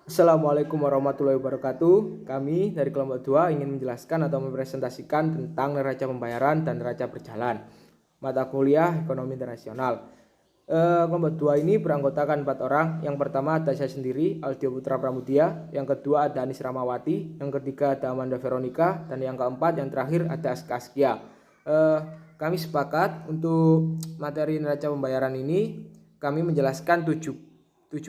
Assalamualaikum warahmatullahi wabarakatuh. Kami dari kelompok 2 ingin menjelaskan atau mempresentasikan tentang neraca pembayaran dan neraca berjalan. Mata kuliah Ekonomi Internasional. Kelompok 2 ini beranggotakan 4 orang. Yang pertama ada saya sendiri, Aldio Putra Pramudia. Yang kedua ada Anis Ramawati. Yang ketiga ada Amanda Veronica. Dan yang keempat, yang terakhir ada Aska Askia. Kami sepakat untuk materi neraca pembayaran ini kami menjelaskan tujuh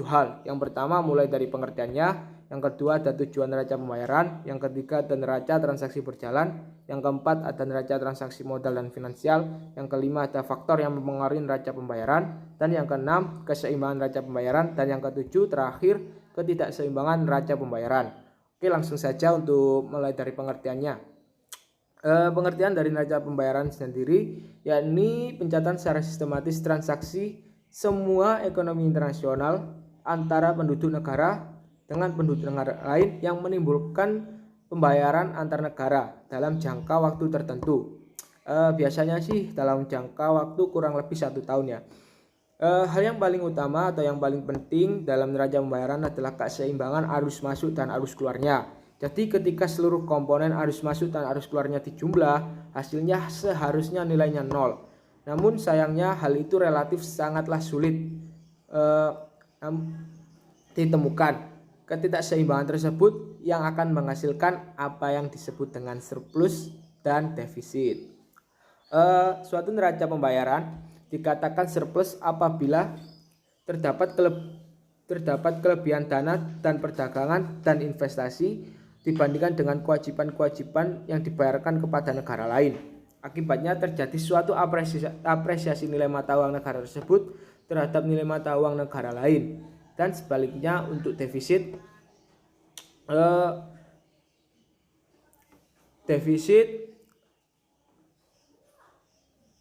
hal. Yang pertama mulai dari pengertiannya, yang kedua ada tujuan neraca pembayaran, yang ketiga ada neraca transaksi berjalan, yang keempat ada neraca transaksi modal dan finansial, yang kelima ada faktor yang mempengaruhi neraca pembayaran, dan yang keenam keseimbangan neraca pembayaran, dan yang ketujuh terakhir ketidakseimbangan neraca pembayaran. Oke, langsung saja untuk mulai dari pengertiannya. Pengertian dari neraca pembayaran sendiri yakni pencatatan secara sistematis transaksi semua ekonomi internasional antara penduduk negara dengan penduduk negara lain yang menimbulkan pembayaran antar negara dalam jangka waktu tertentu. Biasanya sih dalam jangka waktu kurang lebih 1 tahun ya. Hal yang paling utama atau yang paling penting dalam neraca pembayaran adalah keseimbangan arus masuk dan arus keluarnya. Jadi ketika seluruh komponen arus masuk dan arus keluarnya dijumlah, hasilnya seharusnya nilainya 0. Namun sayangnya hal itu relatif sangatlah sulit ditemukan. Ketidakseimbangan tersebut yang akan menghasilkan apa yang disebut dengan surplus dan defisit. Suatu neraca pembayaran dikatakan surplus apabila terdapat kelebihan dana dan perdagangan dan investasi dibandingkan dengan kewajiban-kewajiban yang dibayarkan kepada negara lain. Akibatnya terjadi suatu apresiasi nilai mata uang negara tersebut terhadap nilai mata uang negara lain. Dan sebaliknya untuk defisit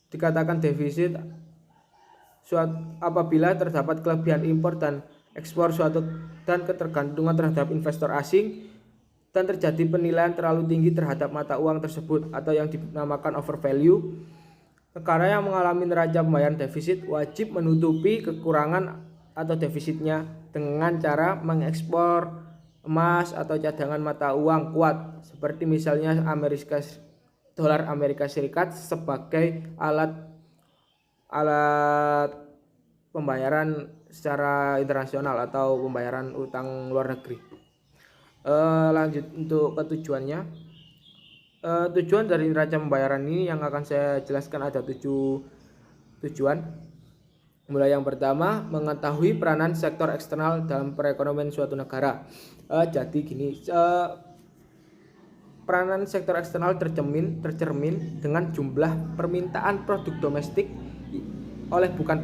dikatakan defisit apabila terdapat kelebihan impor dan ekspor suatu dan ketergantungan terhadap investor asing dan terjadi penilaian terlalu tinggi terhadap mata uang tersebut atau yang dinamakan overvalue. Negara yang mengalami neraca pembayaran defisit wajib menutupi kekurangan atau defisitnya dengan cara mengekspor emas atau cadangan mata uang kuat seperti misalnya dolar Amerika Serikat sebagai alat pembayaran secara internasional atau pembayaran utang luar negeri. Lanjut untuk ketujuannya. Tujuan dari neraca pembayaran ini yang akan saya jelaskan ada 7 tujuan. Mulai yang pertama, mengetahui peranan sektor eksternal dalam perekonomian suatu negara. Jadi gini, peranan sektor eksternal tercermin dengan jumlah permintaan produk domestik oleh bukan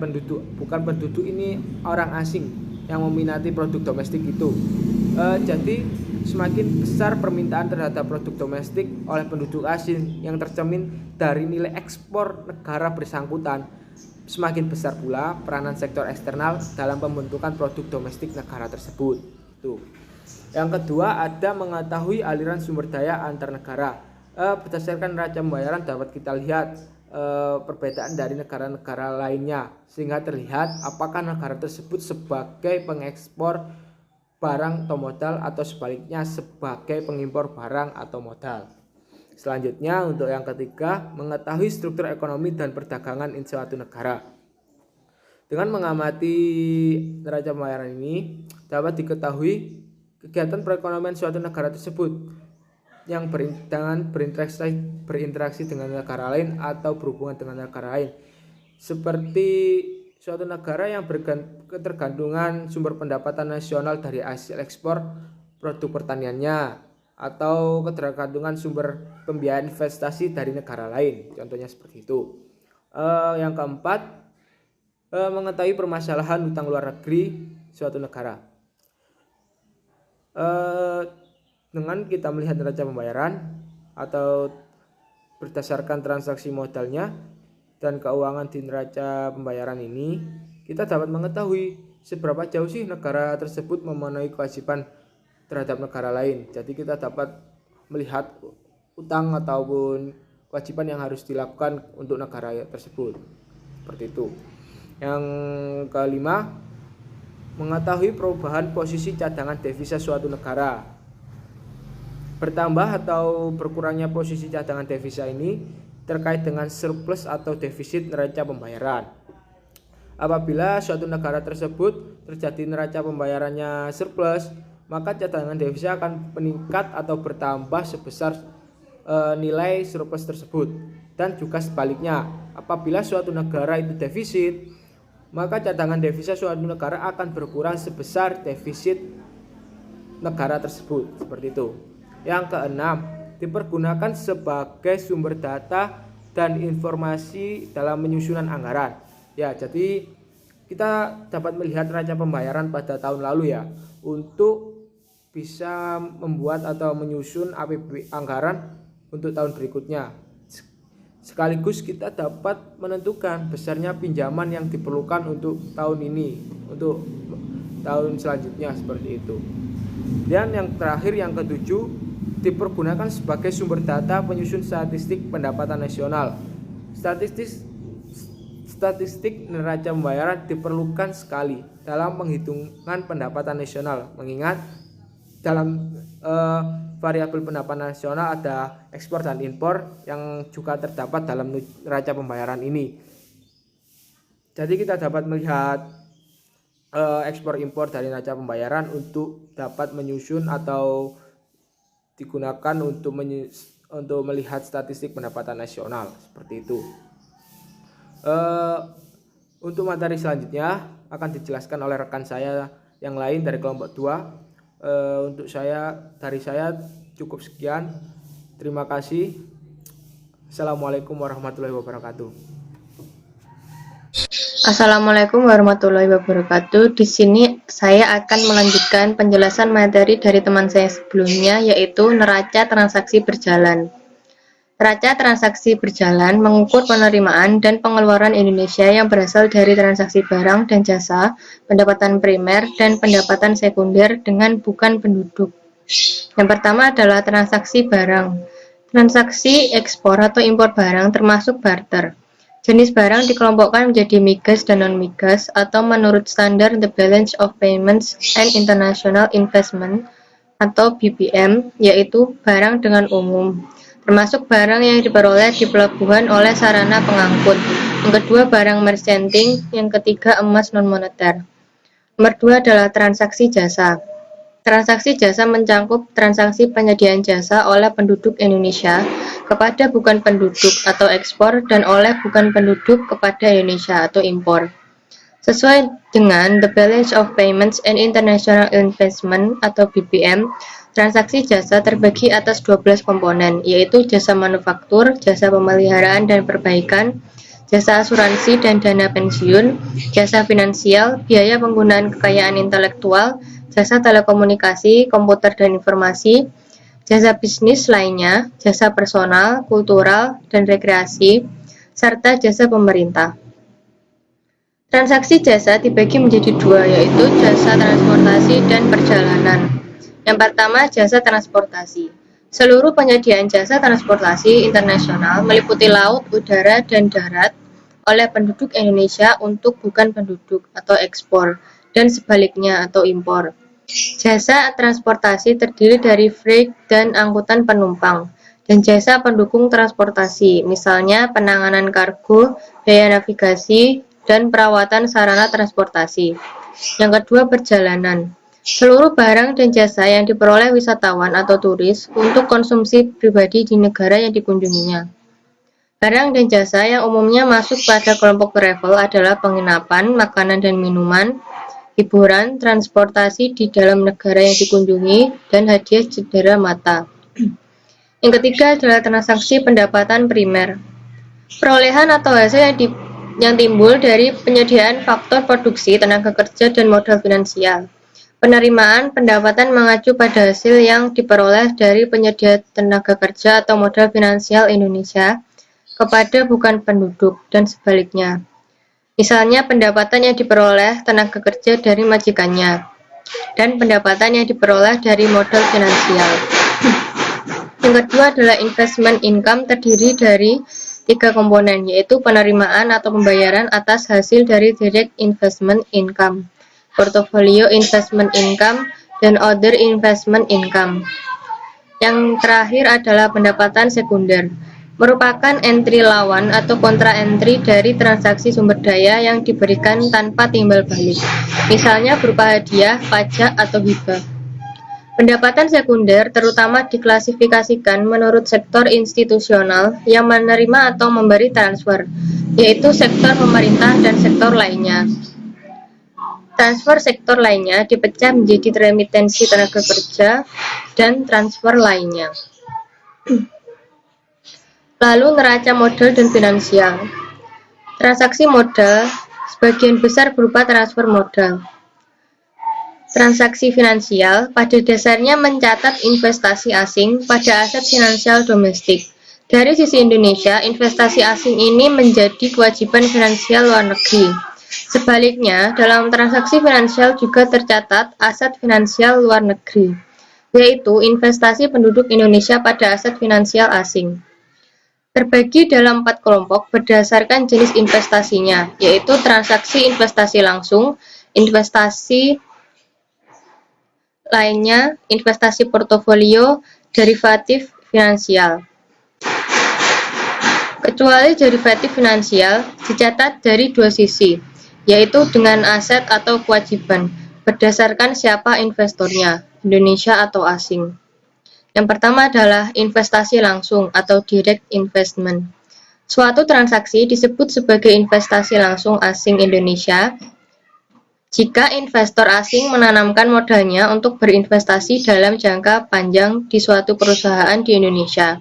penduduk ini orang asing yang meminati produk domestik itu. Jadi semakin besar permintaan terhadap produk domestik oleh penduduk asing yang tercermin dari nilai ekspor negara bersangkutan, semakin besar pula peranan sektor eksternal dalam pembentukan produk domestik negara tersebut. Tuh. Yang kedua ada mengetahui aliran sumber daya antar negara. Berdasarkan neraca pembayaran dapat kita lihat perbedaan dari negara-negara lainnya sehingga terlihat apakah negara tersebut sebagai pengekspor barang atau modal atau sebaliknya sebagai pengimpor barang atau modal. Selanjutnya untuk yang ketiga, mengetahui struktur ekonomi dan perdagangan suatu negara. Dengan mengamati neraca pembayaran ini dapat diketahui kegiatan perekonomian suatu negara tersebut yang berinteraksi dengan negara lain atau berhubungan dengan negara lain, seperti suatu negara yang ketergantungan sumber pendapatan nasional dari hasil ekspor produk pertaniannya atau ketergantungan sumber pembiayaan investasi dari negara lain, contohnya seperti itu. Yang keempat, mengetahui permasalahan utang luar negeri suatu negara. Dengan kita melihat neraca pembayaran atau berdasarkan transaksi modalnya dan keuangan di neraca pembayaran ini, kita dapat mengetahui seberapa jauh sih negara tersebut memenuhi kewajiban terhadap negara lain. Jadi kita dapat melihat utang ataupun kewajiban yang harus dilakukan untuk negara tersebut. Seperti itu. Yang kelima, Mengetahui perubahan posisi cadangan devisa suatu negara. Bertambah atau berkurangnya posisi cadangan devisa ini terkait dengan surplus atau defisit neraca pembayaran. Apabila suatu negara tersebut terjadi neraca pembayarannya surplus, maka cadangan devisa akan meningkat atau bertambah sebesar nilai surplus tersebut. Dan juga sebaliknya, apabila suatu negara itu defisit, maka cadangan devisa suatu negara akan berkurang sebesar defisit negara tersebut. Seperti itu. Yang keenam, dipergunakan sebagai sumber data dan informasi dalam penyusunan anggaran. Ya, jadi kita dapat melihat neraca pembayaran pada tahun lalu ya, untuk bisa membuat atau menyusun APB anggaran untuk tahun berikutnya. Sekaligus kita dapat menentukan besarnya pinjaman yang diperlukan untuk tahun ini, untuk tahun selanjutnya, seperti itu. Dan yang terakhir, yang ketujuh, dipergunakan sebagai sumber data penyusun statistik pendapatan nasional. Statistik neraca pembayaran diperlukan sekali dalam penghitungan pendapatan nasional, mengingat dalam variabel pendapatan nasional ada ekspor dan impor yang juga terdapat dalam neraca pembayaran ini. Jadi kita dapat melihat ekspor impor dari neraca pembayaran untuk dapat menyusun atau digunakan untuk melihat statistik pendapatan nasional, seperti itu. Untuk materi selanjutnya akan dijelaskan oleh rekan saya yang lain dari kelompok 2. Untuk dari saya cukup sekian. Terima kasih. Assalamualaikum warahmatullahi wabarakatuh. Assalamualaikum warahmatullahi wabarakatuh. Di sini saya akan melanjutkan penjelasan materi dari teman saya sebelumnya, yaitu neraca transaksi berjalan. Neraca transaksi berjalan mengukur penerimaan dan pengeluaran Indonesia yang berasal dari transaksi barang dan jasa, pendapatan primer, dan pendapatan sekunder dengan bukan penduduk. Yang pertama adalah transaksi barang. Transaksi ekspor atau impor barang termasuk barter. Jenis barang dikelompokkan menjadi migas dan non-migas atau menurut standar The Balance of Payments and International Investment atau BBM, yaitu barang dengan umum, termasuk barang yang diperoleh di pelabuhan oleh sarana pengangkut. Yang kedua, barang merchanting. Yang ketiga, emas non-moneter. Nomor 2 adalah transaksi jasa. Transaksi jasa mencakup transaksi penyediaan jasa oleh penduduk Indonesia kepada bukan penduduk atau ekspor, dan oleh bukan penduduk kepada Indonesia atau impor. Sesuai dengan The Balance of Payments and International Investment atau BBM, transaksi jasa terbagi atas 12 komponen, yaitu jasa manufaktur, jasa pemeliharaan dan perbaikan, jasa asuransi dan dana pensiun, jasa finansial, biaya penggunaan kekayaan intelektual, jasa telekomunikasi, komputer dan informasi, jasa bisnis lainnya, jasa personal, kultural, dan rekreasi, serta jasa pemerintah. Transaksi jasa dibagi menjadi dua, yaitu jasa transportasi dan perjalanan. Yang pertama, jasa transportasi. Seluruh penyediaan jasa transportasi internasional meliputi laut, udara, dan darat oleh penduduk Indonesia untuk bukan penduduk atau ekspor, dan sebaliknya atau impor. Jasa transportasi terdiri dari freight dan angkutan penumpang, dan jasa pendukung transportasi, misalnya penanganan kargo, biaya navigasi, dan perawatan sarana transportasi. Yang kedua, perjalanan. Seluruh barang dan jasa yang diperoleh wisatawan atau turis untuk konsumsi pribadi di negara yang dikunjunginya. Barang dan jasa yang umumnya masuk pada kelompok travel adalah penginapan, makanan dan minuman, hiburan, transportasi di dalam negara yang dikunjungi, dan hadiah cedera mata. Yang ketiga adalah transaksi pendapatan primer. Perolehan atau hasil yang timbul dari penyediaan faktor produksi, tenaga kerja, dan modal finansial. Penerimaan pendapatan mengacu pada hasil yang diperoleh dari penyedia tenaga kerja atau modal finansial Indonesia kepada bukan penduduk, dan sebaliknya. Misalnya pendapatan yang diperoleh tenaga kerja dari majikannya, dan pendapatan yang diperoleh dari modal finansial. Yang kedua adalah investment income, terdiri dari 3 komponen, yaitu penerimaan atau pembayaran atas hasil dari direct investment income, portfolio investment income, dan other investment income. Yang terakhir adalah pendapatan sekunder, merupakan entry lawan atau kontra entry dari transaksi sumber daya yang diberikan tanpa timbal balik, misalnya berupa hadiah, pajak, atau hibah. Pendapatan sekunder terutama diklasifikasikan menurut sektor institusional yang menerima atau memberi transfer, yaitu sektor pemerintah dan sektor lainnya. Transfer sektor lainnya dipecah menjadi remitensi tenaga kerja dan transfer lainnya. Lalu neraca modal dan finansial. Transaksi modal sebagian besar berupa transfer modal. Transaksi finansial pada dasarnya mencatat investasi asing pada aset finansial domestik. Dari sisi Indonesia, investasi asing ini menjadi kewajiban finansial luar negeri. Sebaliknya, dalam transaksi finansial juga tercatat aset finansial luar negeri, yaitu investasi penduduk Indonesia pada aset finansial asing. Terbagi dalam 4 kelompok berdasarkan jenis investasinya, yaitu transaksi investasi langsung, investasi lainnya, investasi portofolio, derivatif finansial. Kecuali derivatif finansial dicatat dari dua sisi, yaitu dengan aset atau kewajiban, berdasarkan siapa investornya, Indonesia atau asing. Yang pertama adalah investasi langsung atau direct investment. Suatu transaksi disebut sebagai investasi langsung asing Indonesia jika investor asing menanamkan modalnya untuk berinvestasi dalam jangka panjang di suatu perusahaan di Indonesia.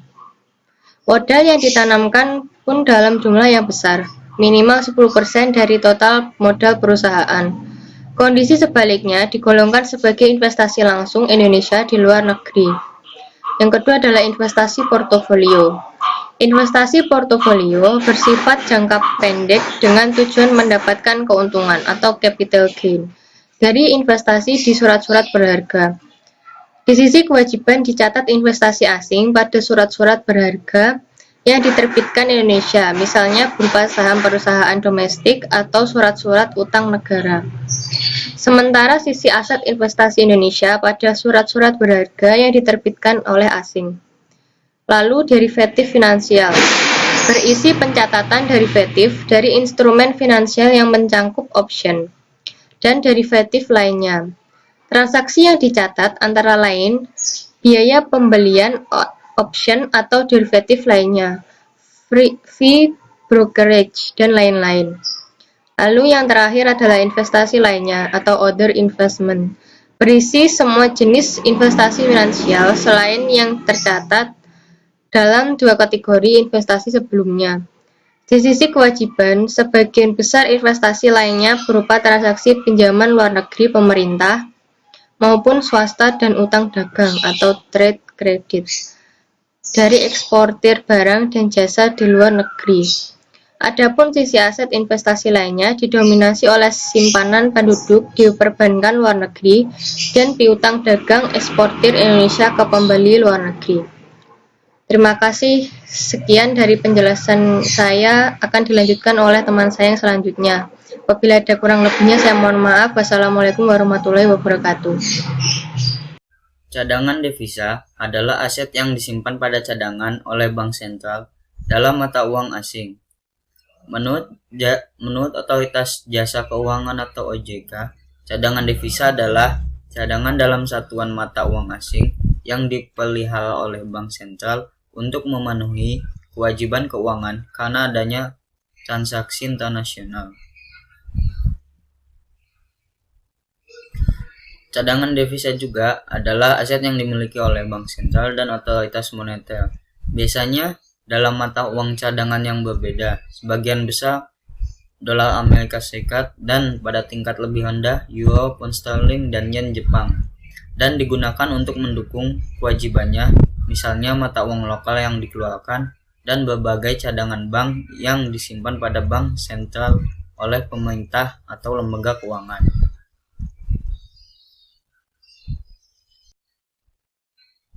Modal yang ditanamkan pun dalam jumlah yang besar, minimal 10% dari total modal perusahaan. Kondisi sebaliknya digolongkan sebagai investasi langsung Indonesia di luar negeri. Yang kedua adalah investasi portofolio. Investasi portofolio bersifat jangka pendek dengan tujuan mendapatkan keuntungan atau capital gain dari investasi di surat-surat berharga. Di sisi kewajiban dicatat investasi asing pada surat-surat berharga yang diterbitkan Indonesia, misalnya berupa saham perusahaan domestik atau surat-surat utang negara. Sementara sisi aset investasi Indonesia pada surat-surat berharga yang diterbitkan oleh asing. Lalu derivatif finansial, berisi pencatatan derivatif dari instrumen finansial yang mencangkup option, dan derivatif lainnya. Transaksi yang dicatat antara lain biaya pembelian option atau derivatif lainnya, fee brokerage, dan lain-lain. Lalu yang terakhir adalah investasi lainnya atau other investment, berisi semua jenis investasi finansial selain yang tercatat dalam dua kategori investasi sebelumnya. Di sisi kewajiban, sebagian besar investasi lainnya berupa transaksi pinjaman luar negeri pemerintah maupun swasta dan utang dagang atau trade credit dari eksportir barang dan jasa di luar negeri. Adapun sisi aset investasi lainnya didominasi oleh simpanan penduduk di perbankan luar negeri dan piutang dagang eksportir Indonesia ke pembeli luar negeri. Terima kasih, sekian dari penjelasan saya, akan dilanjutkan oleh teman saya yang selanjutnya. Apabila ada kurang lebihnya saya mohon maaf. Wassalamualaikum warahmatullahi wabarakatuh. Cadangan devisa adalah aset yang disimpan pada cadangan oleh bank sentral dalam mata uang asing. Menurut Otoritas Jasa Keuangan atau OJK, cadangan devisa adalah cadangan dalam satuan mata uang asing yang dipelihara oleh bank sentral untuk memenuhi kewajiban keuangan karena adanya transaksi internasional. Cadangan devisa juga adalah aset yang dimiliki oleh bank sentral dan otoritas moneter. Biasanya dalam mata uang cadangan yang berbeda, sebagian besar dolar Amerika Serikat dan pada tingkat lebih rendah euro, pound sterling, dan yen Jepang, dan digunakan untuk mendukung kewajibannya, misalnya mata uang lokal yang dikeluarkan dan berbagai cadangan bank yang disimpan pada bank sentral oleh pemerintah atau lembaga keuangan.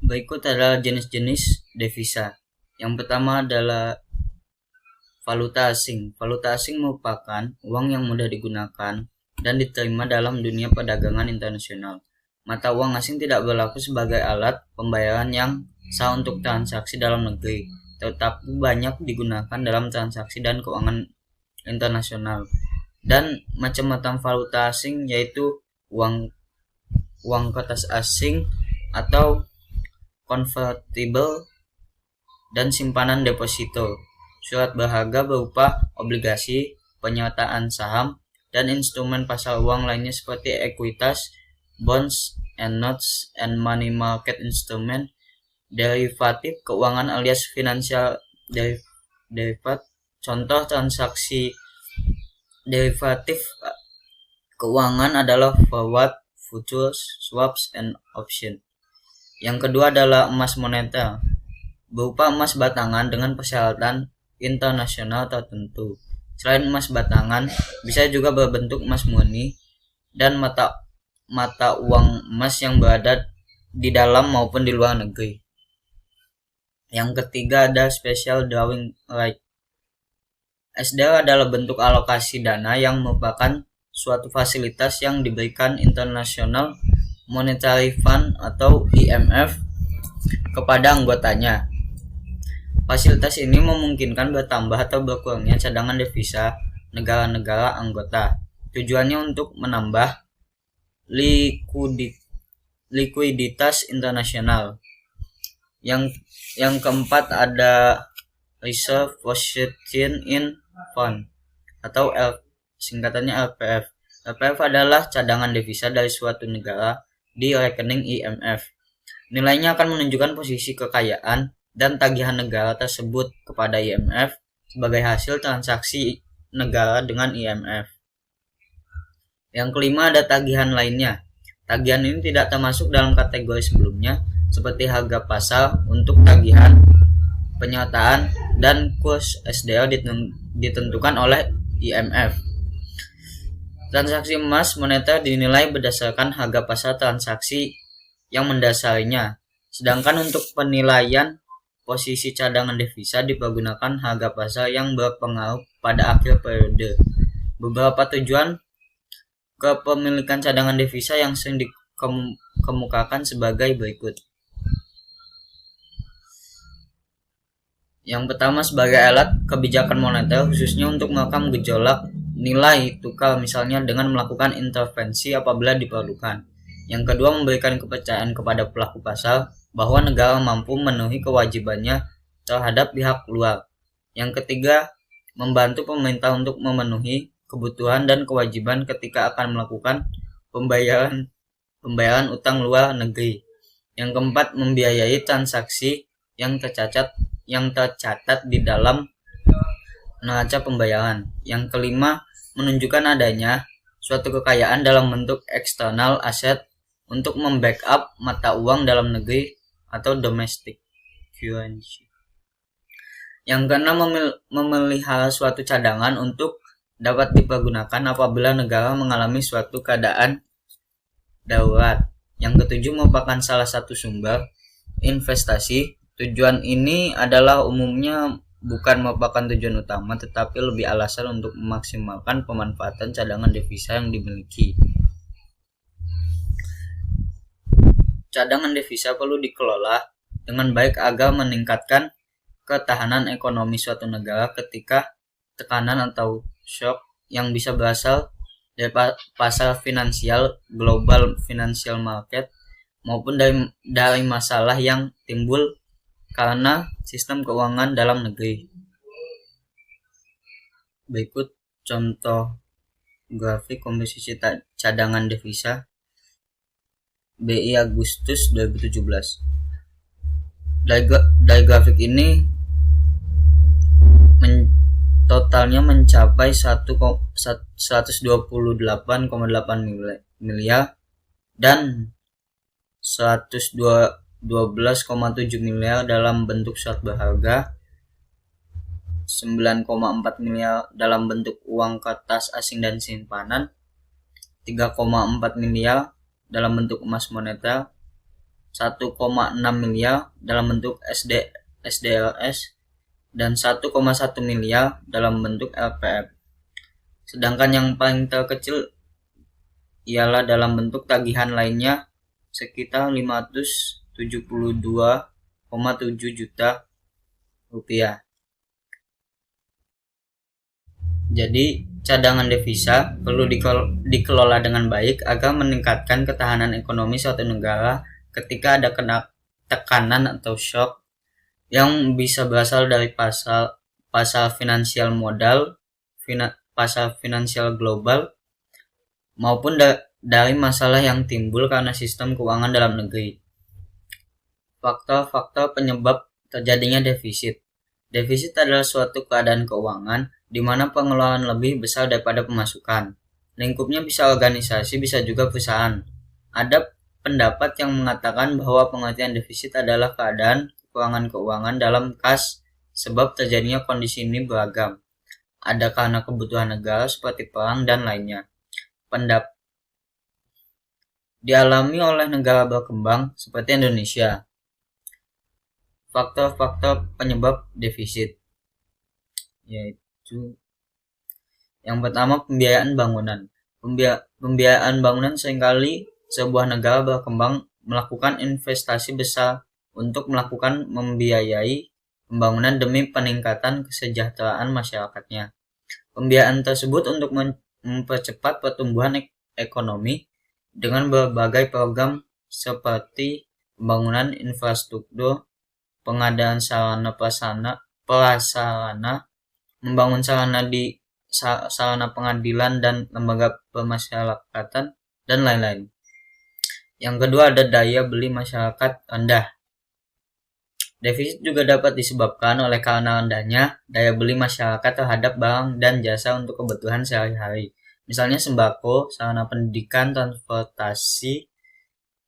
Berikut adalah jenis-jenis devisa. Yang pertama adalah valuta asing. Valuta asing merupakan uang yang mudah digunakan dan diterima dalam dunia perdagangan internasional. Mata uang asing tidak berlaku sebagai alat pembayaran yang sah untuk transaksi dalam negeri, tetapi banyak digunakan dalam transaksi dan keuangan internasional. Dan macam-macam valuta asing yaitu uang kertas asing atau convertible dan simpanan deposito, surat berharga berupa obligasi, penyertaan saham, dan instrumen pasar uang lainnya seperti ekuitas, bonds and notes and money market instrument, derivatif keuangan alias financial derivative. Contoh transaksi derivatif keuangan adalah forward, futures, swaps, and option. Yang kedua adalah emas moneter, berupa emas batangan dengan persyaratan internasional tertentu. Selain emas batangan, bisa juga berbentuk emas murni dan mata uang emas yang berada di dalam maupun di luar negeri. Yang ketiga ada special drawing right. SDR adalah bentuk alokasi dana yang merupakan suatu fasilitas yang diberikan International Monetary Fund atau IMF kepada anggotanya. Fasilitas ini memungkinkan bertambah atau berkurangnya cadangan devisa negara-negara anggota. Tujuannya untuk menambah likuiditas internasional. Yang keempat ada Reserve Position in Fund atau singkatannya LPF. LPF adalah cadangan devisa dari suatu negara di rekening IMF. Nilainya akan menunjukkan posisi kekayaan dan tagihan negara tersebut kepada IMF sebagai hasil transaksi negara dengan IMF. Yang kelima ada tagihan lainnya. Tagihan ini tidak termasuk dalam kategori sebelumnya seperti harga pasar untuk tagihan, penyertaan, dan kurs SDR ditentukan oleh IMF. Transaksi emas moneter dinilai berdasarkan harga pasar transaksi yang mendasarinya, sedangkan untuk penilaian posisi cadangan devisa dipergunakan harga pasar yang berpengaruh pada akhir periode. Beberapa tujuan kepemilikan cadangan devisa yang sering dikemukakan sebagai berikut. Yang pertama sebagai alat kebijakan moneter khususnya untuk merekam gejolak nilai tukar misalnya dengan melakukan intervensi apabila diperlukan. Yang kedua memberikan kepercayaan kepada pelaku pasar bahwa negara mampu memenuhi kewajibannya terhadap pihak luar. Yang ketiga membantu pemerintah untuk memenuhi kebutuhan dan kewajiban ketika akan melakukan pembayaran utang luar negeri. Yang keempat membiayai transaksi yang tercatat di dalam neraca pembayaran. Yang kelima, menunjukkan adanya suatu kekayaan dalam bentuk eksternal aset untuk membackup mata uang dalam negeri atau domestic currency. Yang keenam, memelihara suatu cadangan untuk dapat dipergunakan apabila negara mengalami suatu keadaan darurat. Yang ketujuh, merupakan salah satu sumber investasi. Tujuan ini adalah umumnya bukan merupakan tujuan utama, tetapi lebih alasan untuk memaksimalkan pemanfaatan cadangan devisa yang dimiliki. Cadangan devisa perlu dikelola dengan baik agar meningkatkan ketahanan ekonomi suatu negara ketika tekanan atau shock yang bisa berasal dari pasar finansial, global financial market, maupun dari masalah yang timbul karena sistem keuangan dalam negeri. Berikut contoh grafik komposisi cadangan devisa BI Agustus 2017. Dari grafik ini totalnya mencapai 128,8 miliar dan 12,7 miliar dalam bentuk surat berharga, 9,4 miliar dalam bentuk uang kertas asing dan simpanan, 3,4 miliar dalam bentuk emas moneter, 1,6 miliar dalam bentuk SDLS, dan 1,1 miliar dalam bentuk LPF. Sedangkan yang paling terkecil ialah dalam bentuk tagihan lainnya sekitar 572,7 juta rupiah. Jadi, cadangan devisa perlu dikelola dengan baik agar meningkatkan ketahanan ekonomi suatu negara ketika ada tekanan atau shock yang bisa berasal dari pasar finansial modal, pasar finansial global, maupun dari masalah yang timbul karena sistem keuangan dalam negeri. Faktor-faktor penyebab terjadinya defisit. Defisit adalah suatu keadaan keuangan di mana pengeluaran lebih besar daripada pemasukan. Lingkupnya bisa organisasi, bisa juga perusahaan. Ada pendapat yang mengatakan bahwa pengertian defisit adalah keadaan kekurangan keuangan dalam kas sebab terjadinya kondisi ini beragam. Ada karena kebutuhan negara seperti perang dan lainnya. Dialami oleh negara berkembang seperti Indonesia. Faktor-faktor penyebab defisit yaitu yang pertama pembiayaan bangunan. Pembiayaan bangunan seringkali sebuah negara berkembang melakukan investasi besar untuk membiayai pembangunan demi peningkatan kesejahteraan masyarakatnya. Pembiayaan tersebut untuk mempercepat pertumbuhan ekonomi dengan berbagai program seperti pembangunan infrastruktur, pengadaan sarana prasarana, membangun sarana pengadilan dan lembaga pemasyarakatan, dan lain-lain. Yang kedua ada daya beli masyarakat rendah. Defisit juga dapat disebabkan oleh karena rendahnya daya beli masyarakat terhadap barang dan jasa untuk kebutuhan sehari-hari. Misalnya sembako, sarana pendidikan, transportasi,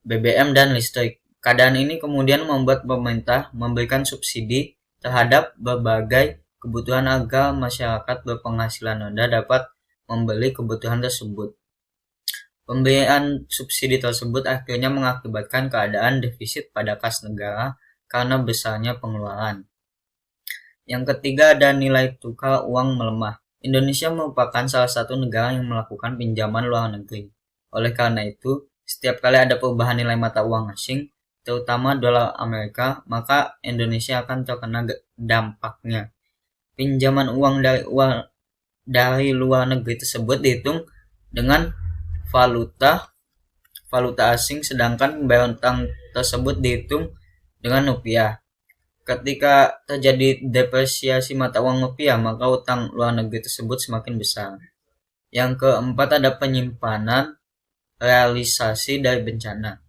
BBM, dan listrik. Keadaan ini kemudian membuat pemerintah memberikan subsidi terhadap berbagai kebutuhan agar masyarakat berpenghasilan rendah dapat membeli kebutuhan tersebut. Pemberian subsidi tersebut akhirnya mengakibatkan keadaan defisit pada kas negara karena besarnya pengeluaran. Yang ketiga ada nilai tukar uang melemah. Indonesia merupakan salah satu negara yang melakukan pinjaman luar negeri. Oleh karena itu, setiap kali ada perubahan nilai mata uang asing, terutama dolar Amerika, maka Indonesia akan terkena dampaknya. Pinjaman uang dari luar negeri tersebut dihitung dengan valuta asing, sedangkan pembayaran utang tersebut dihitung dengan rupiah. Ketika terjadi depresiasi mata uang rupiah, maka utang luar negeri tersebut semakin besar. Yang keempat ada penyimpanan realisasi dari bencana.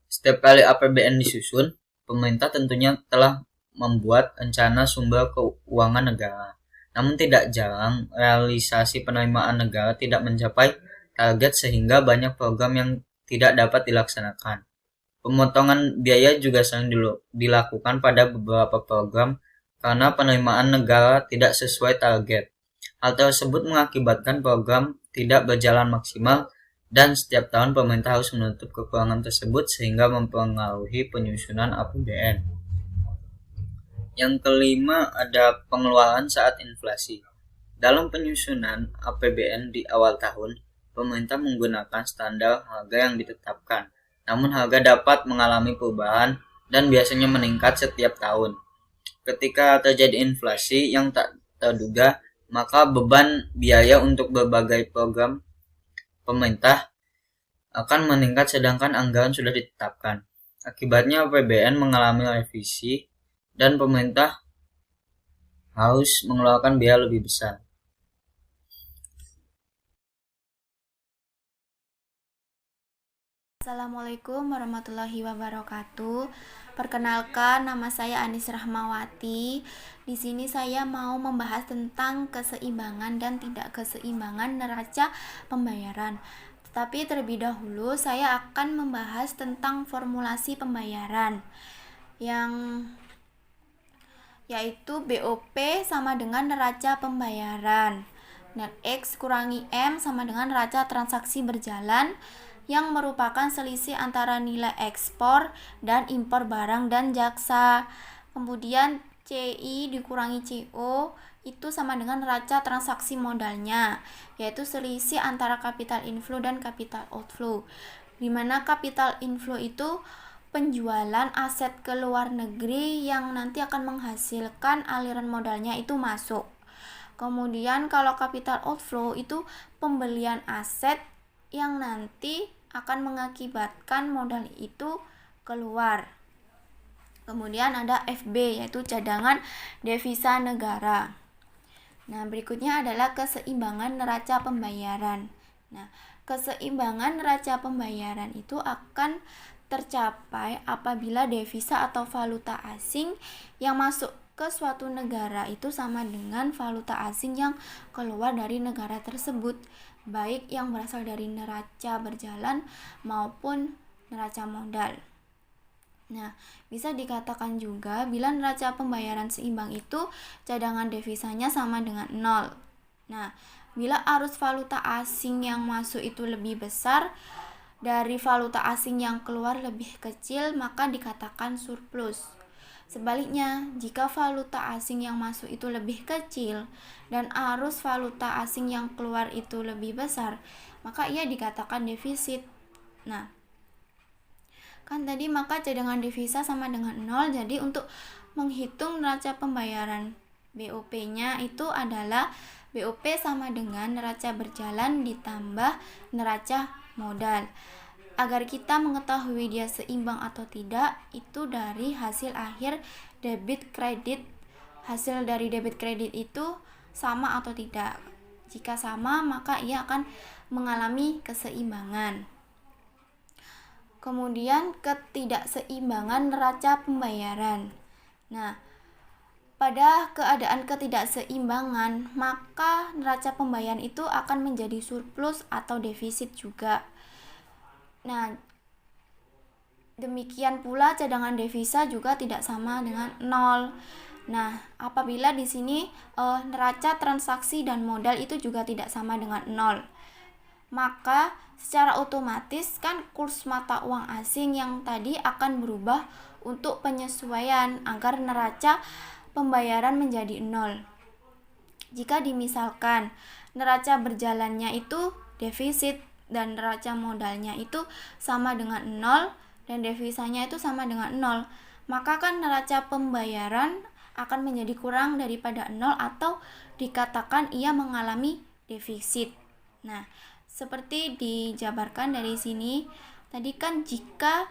Setiap kali APBN disusun, pemerintah tentunya telah membuat rencana sumber keuangan negara. Namun tidak jarang realisasi penerimaan negara tidak mencapai target sehingga banyak program yang tidak dapat dilaksanakan. Pemotongan biaya juga sering dilakukan pada beberapa program karena penerimaan negara tidak sesuai target. Hal tersebut mengakibatkan program tidak berjalan maksimal dan setiap tahun pemerintah harus menutup kekurangan tersebut sehingga mempengaruhi penyusunan APBN. Yang kelima ada pengeluaran saat inflasi. Dalam penyusunan APBN di awal tahun, pemerintah menggunakan standar harga yang ditetapkan. Namun harga dapat mengalami perubahan dan biasanya meningkat setiap tahun. Ketika terjadi inflasi yang tak terduga, maka beban biaya untuk berbagai program pemerintah akan meningkat sedangkan anggaran sudah ditetapkan. Akibatnya APBN mengalami revisi dan pemerintah harus mengeluarkan biaya lebih besar. Assalamualaikum warahmatullahi wabarakatuh. Perkenalkan, nama saya Anis Rahmawati. Di sini saya mau membahas tentang keseimbangan dan tidak keseimbangan neraca pembayaran. Tetapi terlebih dahulu saya akan membahas tentang formulasi pembayaran yaitu BOP sama dengan neraca pembayaran. Net X kurangi M sama dengan neraca transaksi berjalan yang merupakan selisih antara nilai ekspor dan impor barang dan jasa. Kemudian CI dikurangi CO itu sama dengan neraca transaksi modalnya, yaitu selisih antara capital inflow dan capital outflow. Di mana capital inflow itu penjualan aset ke luar negeri yang nanti akan menghasilkan aliran modalnya itu masuk. Kemudian kalau capital outflow itu pembelian aset yang nanti akan mengakibatkan modal itu keluar. Kemudian ada FB, yaitu cadangan devisa negara. Nah, berikutnya adalah keseimbangan neraca pembayaran. Nah, keseimbangan neraca pembayaran itu akan tercapai apabila devisa atau valuta asing yang masuk ke suatu negara itu sama dengan valuta asing yang keluar dari negara tersebut, baik yang berasal dari neraca berjalan maupun neraca modal. Nah, bisa dikatakan juga bila neraca pembayaran seimbang itu cadangan devisanya sama dengan 0. Nah, bila arus valuta asing yang masuk itu lebih besar dari valuta asing yang keluar lebih kecil, maka dikatakan surplus. Sebaliknya, jika valuta asing yang masuk itu lebih kecil dan arus valuta asing yang keluar itu lebih besar, maka ia dikatakan defisit. Nah, kan tadi maka cadangan devisa sama dengan 0, jadi untuk menghitung neraca pembayaran BOP-nya itu adalah BOP sama dengan neraca berjalan ditambah neraca modal. Agar kita mengetahui dia seimbang atau tidak, itu dari hasil akhir debit kredit. Hasil dari debit kredit itu sama atau tidak. Jika sama, maka ia akan mengalami keseimbangan. Kemudian ketidakseimbangan neraca pembayaran. Nah, pada keadaan ketidakseimbangan, maka neraca pembayaran itu akan menjadi surplus atau defisit juga. Nah, demikian pula cadangan devisa juga tidak sama dengan 0. Nah, apabila di sini neraca transaksi dan modal itu juga tidak sama dengan 0, maka secara otomatis kan kurs mata uang asing yang tadi akan berubah untuk penyesuaian agar neraca pembayaran menjadi 0. Jika dimisalkan neraca berjalannya itu defisit dan neraca modalnya itu sama dengan 0 dan devisanya itu sama dengan 0, maka kan neraca pembayaran akan menjadi kurang daripada 0 atau dikatakan ia mengalami defisit. Nah, seperti dijabarkan dari sini, tadi kan jika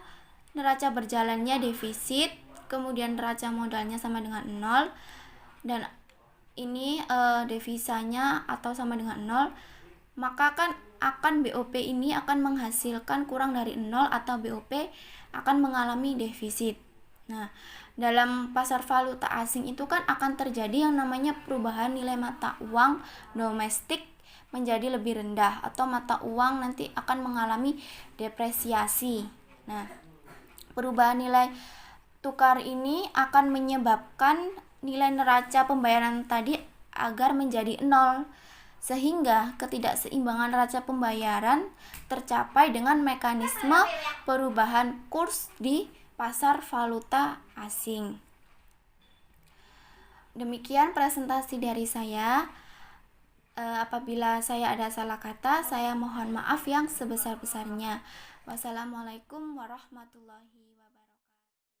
neraca berjalannya defisit, kemudian neraca modalnya sama dengan 0, dan ini devisanya atau sama dengan 0, maka kan akan BOP ini akan menghasilkan kurang dari 0 atau BOP akan mengalami defisit. Nah, dalam pasar valuta asing itu kan akan terjadi yang namanya perubahan nilai mata uang domestik menjadi lebih rendah atau mata uang nanti akan mengalami depresiasi. Nah, perubahan nilai tukar ini akan menyebabkan nilai neraca pembayaran tadi agar menjadi 0, sehingga ketidakseimbangan neraca pembayaran tercapai dengan mekanisme perubahan kurs di pasar valuta asing. Demikian presentasi dari saya. Apabila saya ada salah kata, saya mohon maaf yang sebesar-besarnya. Wassalamualaikum warahmatullahi wabarakatuh.